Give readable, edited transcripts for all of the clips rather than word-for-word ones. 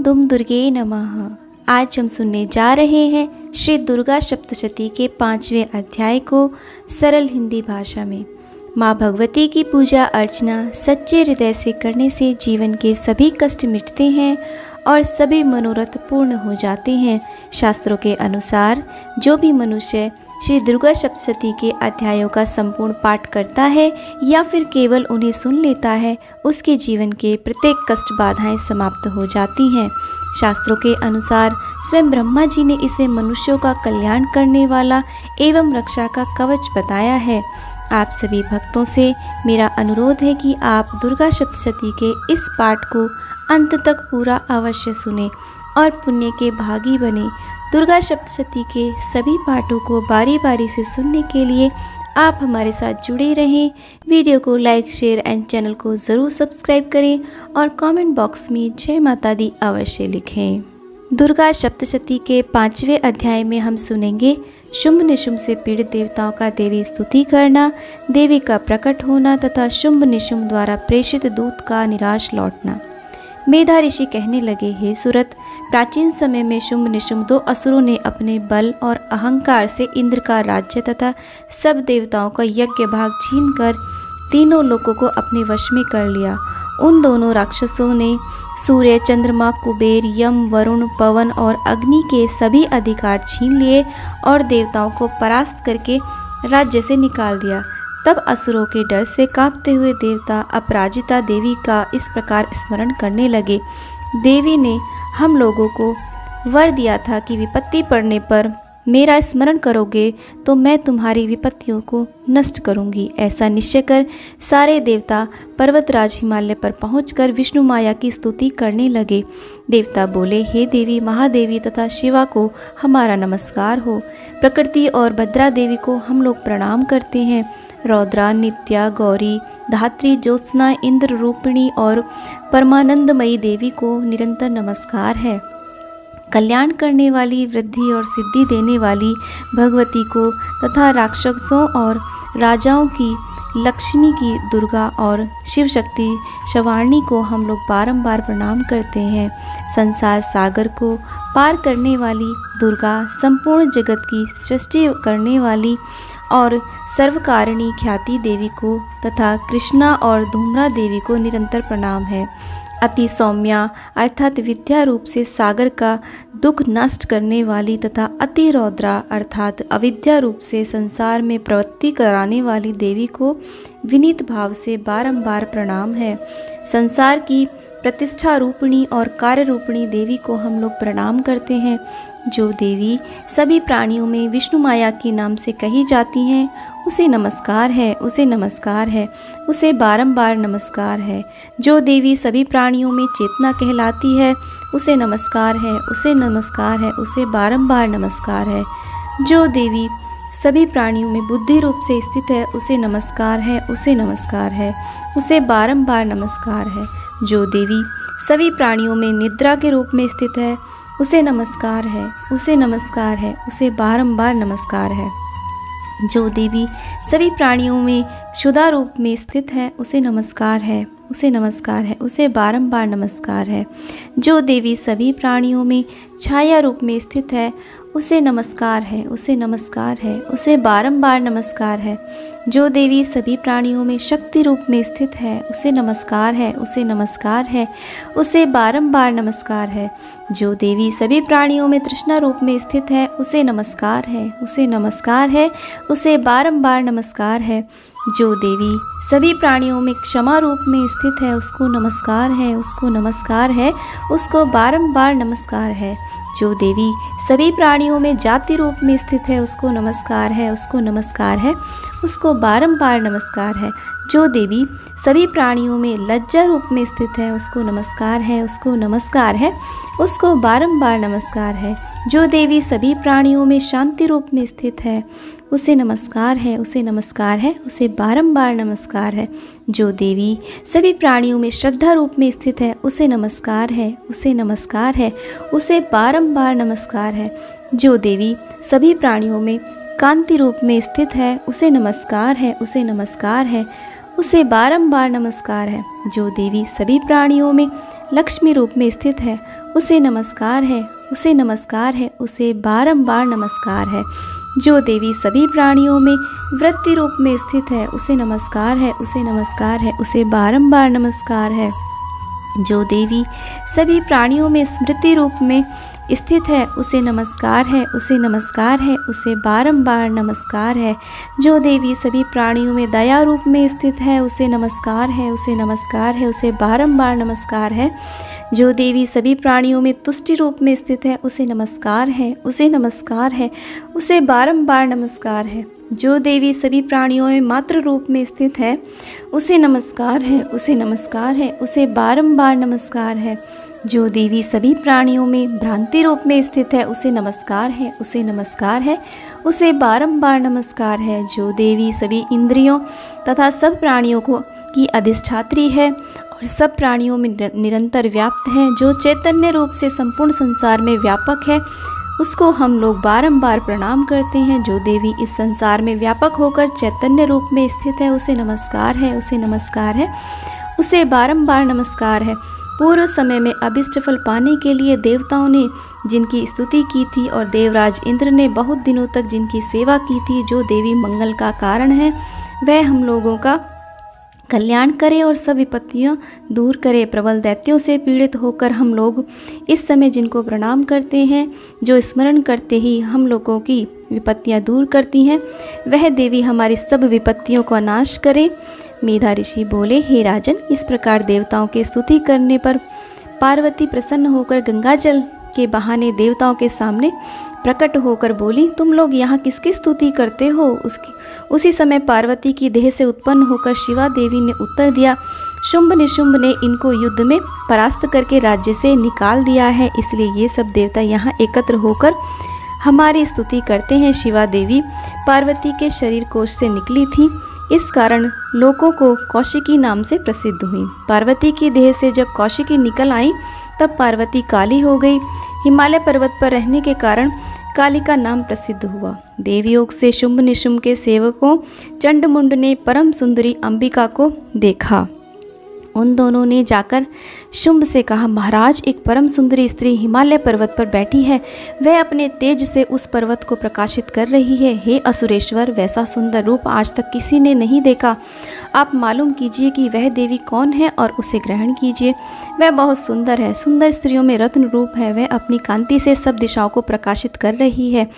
दुम दुर्गे नमः। आज हम सुनने जा रहे हैं श्री दुर्गा सप्तशती के 5वें अध्याय को सरल हिंदी भाषा में। माँ भगवती की पूजा अर्चना सच्चे हृदय से करने से जीवन के सभी कष्ट मिटते हैं और सभी मनोरथ पूर्ण हो जाते हैं। शास्त्रों के अनुसार जो भी मनुष्य श्री दुर्गा सप्तशती के अध्यायों का संपूर्ण पाठ करता है या फिर केवल उन्हें सुन लेता है, उसके जीवन के प्रत्येक कष्ट बाधाएं समाप्त हो जाती हैं। शास्त्रों के अनुसार स्वयं ब्रह्मा जी ने इसे मनुष्यों का कल्याण करने वाला एवं रक्षा का कवच बताया है। आप सभी भक्तों से मेरा अनुरोध है कि आप दुर्गा सप्तशती के इस पाठ को अंत तक पूरा अवश्य सुने और पुण्य के भागी बने। दुर्गा सप्तशती के सभी पाठों को बारी बारी से सुनने के लिए आप हमारे साथ जुड़े रहें। वीडियो को लाइक, शेयर एंड चैनल को ज़रूर सब्सक्राइब करें और कमेंट बॉक्स में जय माता दी अवश्य लिखें। दुर्गा सप्तशती के 5वें अध्याय में हम सुनेंगे शुंभ निशुंभ से पीड़ित देवताओं का देवी स्तुति करना, देवी का प्रकट होना तथा शुंभ निशुंभ द्वारा प्रेषित दूत का निराश लौटना। मेधा ऋषि कहने लगे, हे सुरत, प्राचीन समय में शुंभ निशुंभ 2 असुरों ने अपने बल और अहंकार से इंद्र का राज्य तथा सब देवताओं का यज्ञ भाग छीनकर तीनों लोकों को अपने वश में कर लिया। उन दोनों राक्षसों ने सूर्य, चंद्रमा, कुबेर, यम, वरुण, पवन और अग्नि के सभी अधिकार छीन लिए और देवताओं को परास्त करके राज्य से निकाल दिया। तब असुरों के डर से कांपते हुए देवता अपराजिता देवी का इस प्रकार स्मरण करने लगे। देवी ने हम लोगों को वर दिया था कि विपत्ति पड़ने पर मेरा स्मरण करोगे तो मैं तुम्हारी विपत्तियों को नष्ट करूंगी। ऐसा निश्चय कर सारे देवता पर्वतराज हिमालय पर पहुंचकर विष्णु माया की स्तुति करने लगे। देवता बोले, हे देवी महादेवी तथा शिवा को हमारा नमस्कार हो। प्रकृति और भद्रा देवी को हम लोग प्रणाम करते हैं। रौद्रा, नित्या, गौरी, धात्री, ज्योत्सना, इंद्र रूपिणी और परमानंदमयी देवी को निरंतर नमस्कार है। कल्याण करने वाली, वृद्धि और सिद्धि देने वाली भगवती को तथा राक्षसों और राजाओं की लक्ष्मी की दुर्गा और शिव शक्ति शवारणी को हम लोग बारंबार प्रणाम करते हैं। संसार सागर को पार करने वाली दुर्गा, संपूर्ण जगत की सृष्टि करने वाली और सर्वकारिणी ख्याति देवी को तथा कृष्णा और धूम्रा देवी को निरंतर प्रणाम है। अति सौम्या अर्थात विद्या रूप से सागर का दुख नष्ट करने वाली तथा अति रौद्रा अर्थात अविद्या रूप से संसार में प्रवृत्ति कराने वाली देवी को विनीत भाव से बारंबार प्रणाम है। संसार की प्रतिष्ठा रूपिणी और कार्य रूपिणी देवी को हम लोग प्रणाम करते हैं। जो देवी सभी प्राणियों में विष्णु माया के नाम से कही जाती हैं, उसे नमस्कार है, उसे नमस्कार है, उसे बारंबार नमस्कार है। जो देवी सभी प्राणियों में चेतना कहलाती है, उसे नमस्कार है, उसे नमस्कार है, उसे बारंबार नमस्कार है। जो देवी सभी प्राणियों में बुद्धि रूप से स्थित है, उसे नमस्कार है, उसे नमस्कार है, उसे बारंबार नमस्कार है। जो देवी सभी प्राणियों में निद्रा के रूप में स्थित है, उसे नमस्कार है, उसे नमस्कार है, उसे बारंबार नमस्कार है। जो देवी सभी प्राणियों में क्षुधा रूप में स्थित है, उसे नमस्कार है, उसे नमस्कार है, उसे बारंबार नमस्कार है। जो देवी सभी प्राणियों में छाया रूप में स्थित है, उसे नमस्कार है, उसे नमस्कार है, उसे बारंबार नमस्कार है। जो देवी सभी प्राणियों में शक्ति रूप में स्थित है, उसे नमस्कार है, उसे नमस्कार है, उसे बारंबार नमस्कार है। जो देवी सभी प्राणियों में तृष्णा रूप में स्थित है, उसे नमस्कार है, उसे नमस्कार है, उसे बारंबार नमस्कार है। जो देवी सभी प्राणियों में क्षमा रूप में स्थित है, उसको नमस्कार है, उसको नमस्कार है, उसको बारंबार नमस्कार है। जो देवी सभी प्राणियों में जाति रूप में स्थित है, उसको नमस्कार है, उसको नमस्कार है, उसको बारंबार नमस्कार है। जो देवी सभी प्राणियों में लज्जा रूप में स्थित है, उसको नमस्कार है, उसको नमस्कार है, उसको बारंबार नमस्कार है। जो देवी सभी प्राणियों में शांति रूप में स्थित है, उसे नमस्कार है, उसे नमस्कार है, उसे बारंबार नमस्कार है। जो देवी सभी प्राणियों में श्रद्धा रूप में स्थित है, उसे नमस्कार है, उसे नमस्कार है, उसे बारंबार नमस्कार है। जो देवी सभी प्राणियों में कांति रूप में स्थित है, उसे नमस्कार है, उसे नमस्कार है, उसे बारंबार नमस्कार है। जो देवी सभी प्राणियों में लक्ष्मी रूप में स्थित है, उसे नमस्कार है, उसे नमस्कार है, उसे बारंबार नमस्कार है। जो देवी सभी प्राणियों में वृत्ति रूप में स्थित है, उसे नमस्कार है, उसे नमस्कार है, उसे बारंबार नमस्कार है। जो देवी सभी प्राणियों में स्मृति रूप में स्थित है, उसे नमस्कार है, उसे नमस्कार है, उसे बारंबार नमस्कार है। जो देवी सभी प्राणियों में दया रूप में स्थित है, उसे नमस्कार है, उसे नमस्कार है, उसे बारंबार नमस्कार है। जो देवी सभी प्राणियों में तुष्टि रूप में स्थित है, उसे नमस्कार है, उसे नमस्कार है, उसे बारंबार नमस्कार है। जो देवी सभी प्राणियों में मात्र रूप में स्थित है, उसे नमस्कार है, उसे नमस्कार है, उसे बारंबार नमस्कार है। जो देवी सभी प्राणियों में भ्रांति रूप में स्थित है, उसे नमस्कार है, उसे नमस्कार है, उसे बारंबार नमस्कार है। जो देवी सभी इंद्रियों तथा सब प्राणियों की अधिष्ठात्री है और सब प्राणियों में निरंतर व्याप्त है, जो चैतन्य रूप से संपूर्ण संसार में व्यापक है, उसको हम लोग बारंबार प्रणाम करते हैं। जो देवी इस संसार में व्यापक होकर चैतन्य रूप में स्थित है, उसे नमस्कार है, उसे नमस्कार है, उसे बारंबार नमस्कार है। पूर्व समय में अभिष्ट फल पाने के लिए देवताओं ने जिनकी स्तुति की थी और देवराज इंद्र ने बहुत दिनों तक जिनकी सेवा की थी, जो देवी मंगल का कारण है, वह हम लोगों का कल्याण करे और सब विपत्तियाँ दूर करे। प्रबल दैत्यों से पीड़ित होकर हम लोग इस समय जिनको प्रणाम करते हैं, जो स्मरण करते ही हम लोगों की विपत्तियाँ दूर करती हैं, वह देवी हमारी सब विपत्तियों का नाश करे। मेधा ऋषि बोले, हे राजन, इस प्रकार देवताओं की स्तुति करने पर पार्वती प्रसन्न होकर गंगाजल के बहाने देवताओं के सामने प्रकट होकर बोली, तुम लोग यहाँ किसकी स्तुति करते हो? उसी समय पार्वती की देह से उत्पन्न होकर शिवा देवी ने उत्तर दिया, शुंभ निशुंभ ने इनको युद्ध में परास्त करके राज्य से निकाल दिया है, इसलिए ये सब देवता यहाँ एकत्र होकर हमारी स्तुति करते हैं। शिवा देवी पार्वती के शरीर कोश से निकली थी, इस कारण लोगों को कौशिकी नाम से प्रसिद्ध हुई। पार्वती की देह से जब कौशिकी निकल आई, तब पार्वती काली हो गई। हिमालय पर्वत पर रहने के कारण काली का नाम प्रसिद्ध हुआ। देवयोग से शुंभ निशुंभ के सेवकों चंडमुंड ने परम सुंदरी अंबिका को देखा। उन दोनों ने जाकर शुंभ से कहा, महाराज, एक परम सुंदरी स्त्री हिमालय पर्वत पर बैठी है, वह अपने तेज से उस पर्वत को प्रकाशित कर रही है। हे असुरेश्वर, वैसा सुंदर रूप आज तक किसी ने नहीं देखा। आप मालूम कीजिए कि वह देवी कौन है और उसे ग्रहण कीजिए। वह बहुत सुंदर है, सुंदर स्त्रियों में रत्न रूप है, वह अपनी कांति से सब दिशाओं को प्रकाशित कर रही है।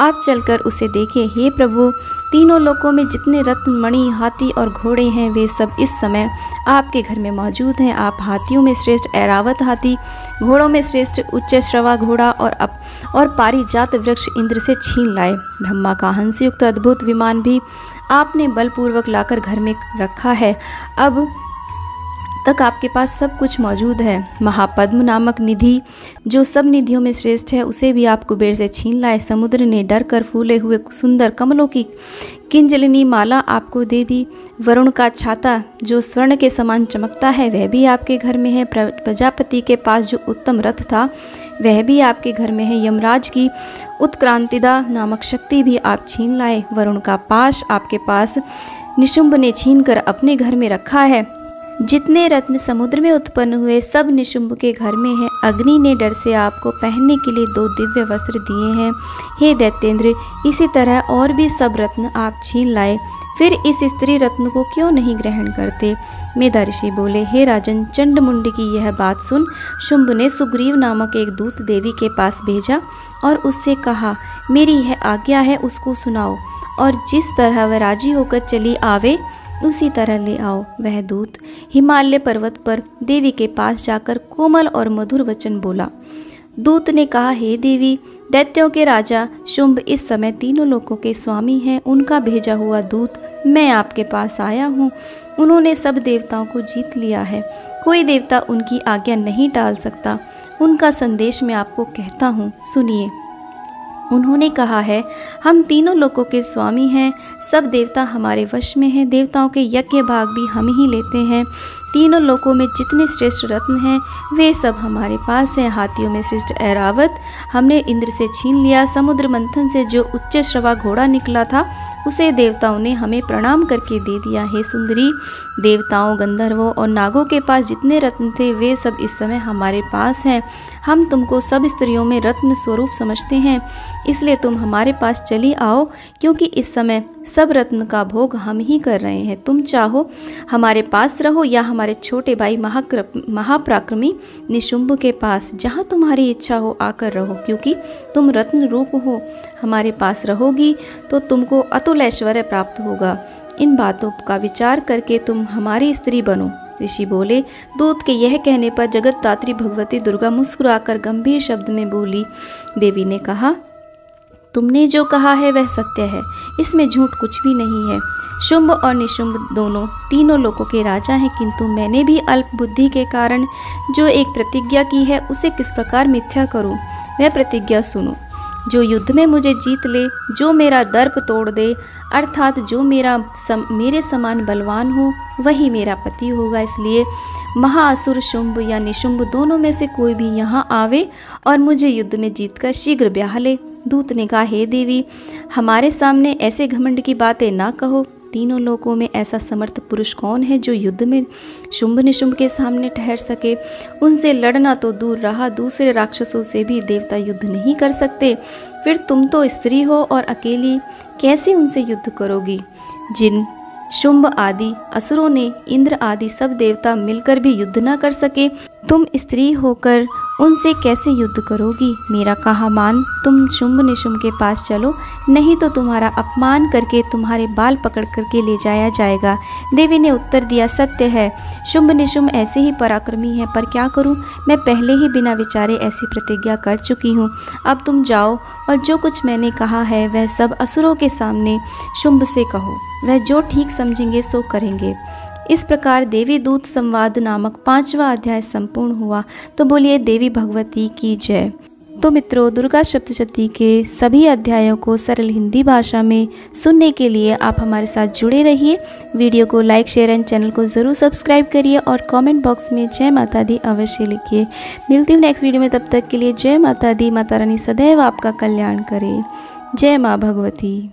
आप चलकर उसे देखें। हे प्रभु, तीनों लोकों में जितने रत्न, मणि, हाथी और घोड़े हैं, वे सब इस समय आपके घर में मौजूद हैं। आप हाथियों में श्रेष्ठ ऐरावत हाथी, घोड़ों में श्रेष्ठ उच्च श्रवा घोड़ा और पारिजात वृक्ष इंद्र से छीन लाए। ब्रह्मा का हंसयुक्त अद्भुत विमान भी आपने बलपूर्वक लाकर घर में रखा है। अब तक आपके पास सब कुछ मौजूद है। महापद्म नामक निधि, जो सब निधियों में श्रेष्ठ है, उसे भी आप कुबेर से छीन लाए। समुद्र ने डर कर फूले हुए सुंदर कमलों की किंजलिनी माला आपको दे दी। वरुण का छाता, जो स्वर्ण के समान चमकता है, वह भी आपके घर में है। प्रजापति के पास जो उत्तम रथ था, वह भी आपके घर में है। यमराज की उत्क्रांतिदा नामक शक्ति भी आप छीन लाए। वरुण का पाश आपके पास निशुंभ ने छीन कर अपने घर में रखा है। जितने रत्न समुद्र में उत्पन्न हुए, सब निशुंभ के घर में है। अग्नि ने डर से आपको पहनने के लिए 2 दिव्य वस्त्र दिए हैं। हे दैत्येंद्र, इसी तरह और भी सब रत्न आप छीन लाए, फिर इस स्त्री रत्न को क्यों नहीं ग्रहण करते? मेधा ऋषि बोले, हे राजन, चंडमुंड की यह बात सुन शुंभ ने सुग्रीव नामक एक दूत देवी के पास भेजा और उससे कहा, मेरी यह आज्ञा है, उसको सुनाओ और जिस तरह वह राजी होकर चली आवे उसी तरह ले आओ। वह दूत हिमालय पर्वत पर देवी के पास जाकर कोमल और मधुर वचन बोला। दूत ने कहा, हे देवी, दैत्यों के राजा शुंभ इस समय तीनों लोकों के स्वामी हैं। उनका भेजा हुआ दूत मैं आपके पास आया हूँ। उन्होंने सब देवताओं को जीत लिया है, कोई देवता उनकी आज्ञा नहीं टाल सकता। उनका संदेश मैं आपको कहता हूँ, सुनिए। उन्होंने कहा है, हम तीनों लोकों के स्वामी हैं, सब देवता हमारे वश में हैं, देवताओं के यज्ञ भाग भी हम ही लेते हैं। तीनों लोकों में जितने श्रेष्ठ रत्न हैं, वे सब हमारे पास हैं। हाथियों में श्रेष्ठ ऐरावत हमने इंद्र से छीन लिया। समुद्र मंथन से जो उच्च श्रवा घोड़ा निकला था, उसे देवताओं ने हमें प्रणाम करके दे दिया। हे सुंदरी, देवताओं, गंधर्वों और नागों के पास जितने रत्न थे वे सब इस समय हमारे पास हैं। हम तुमको सब स्त्रियों में रत्न स्वरूप समझते हैं, इसलिए तुम हमारे पास चली आओ, क्योंकि इस समय सब रत्न का भोग हम ही कर रहे हैं। तुम चाहो हमारे पास रहो या हमारे छोटे भाई महापराक्रमी निशुंभ के पास, जहाँ तुम्हारी इच्छा हो आकर रहो, क्योंकि तुम रत्न रूप हो। हमारे पास रहोगी तो तुमको अतुल ऐश्वर्य प्राप्त होगा। इन बातों का विचार करके तुम हमारी स्त्री बनो। ऋषि बोले। दूत के यह कहने पर जगतदात्री भगवती दुर्गा मुस्कुराकर गंभीर शब्द में बोली। देवी ने कहा, तुमने जो कहा है वह सत्य है, इसमें झूठ कुछ भी नहीं है। शुंभ और निशुंभ दोनों तीनों लोकों के राजा हैं, किंतु मैंने भी अल्प बुद्धि के कारण जो एक प्रतिज्ञा की है उसे किस प्रकार मिथ्या करूं। वह प्रतिज्ञा सुनो। जो युद्ध में मुझे जीत ले, जो मेरा दर्प तोड़ दे, अर्थात जो मेरे समान बलवान हो, वही मेरा पति होगा। इसलिए महाअसुर शुंभ या निशुंभ दोनों में से कोई भी यहाँ आवे और मुझे युद्ध में जीतकर शीघ्र ब्याह ले। दूत ने कहा, हे देवी, हमारे सामने ऐसे घमंड की बातें ना कहो। तीनों लोकों में ऐसा समर्थ पुरुष कौन है जो युद्ध में शुंभ निशुंभ के सामने ठहर सके। उनसे लड़ना तो दूर रहा, दूसरे राक्षसों से भी देवता युद्ध नहीं कर सकते। फिर तुम तो स्त्री हो और अकेली कैसे उनसे युद्ध करोगी। जिन शुंभ आदि असुरों ने इंद्र आदि सब देवता मिलकर भी युद्ध न कर सके, तुम स्त्री होकर उनसे कैसे युद्ध करोगी। मेरा कहा मान, तुम शुंभ निशुंभ के पास चलो, नहीं तो तुम्हारा अपमान करके तुम्हारे बाल पकड़ करके ले जाया जाएगा। देवी ने उत्तर दिया, सत्य है, शुंभ निशुंभ ऐसे ही पराक्रमी हैं, पर क्या करूं, मैं पहले ही बिना विचारे ऐसी प्रतिज्ञा कर चुकी हूं। अब तुम जाओ और जो कुछ मैंने कहा है वह सब असुरों के सामने शुंभ से कहो, वह जो ठीक समझेंगे सो करेंगे। इस प्रकार देवी दूत संवाद नामक 5वां अध्याय संपूर्ण हुआ। तो बोलिए देवी भगवती की जय। तो मित्रों, दुर्गा सप्तशती के सभी अध्यायों को सरल हिंदी भाषा में सुनने के लिए आप हमारे साथ जुड़े रहिए। वीडियो को लाइक, शेयर एंड चैनल को ज़रूर सब्सक्राइब करिए और कमेंट बॉक्स में जय माता दी अवश्य लिखिए। मिलती हूँ नेक्स्ट वीडियो में, तब तक के लिए जय माता दी। माता रानी सदैव आपका कल्याण करे। जय माँ भगवती।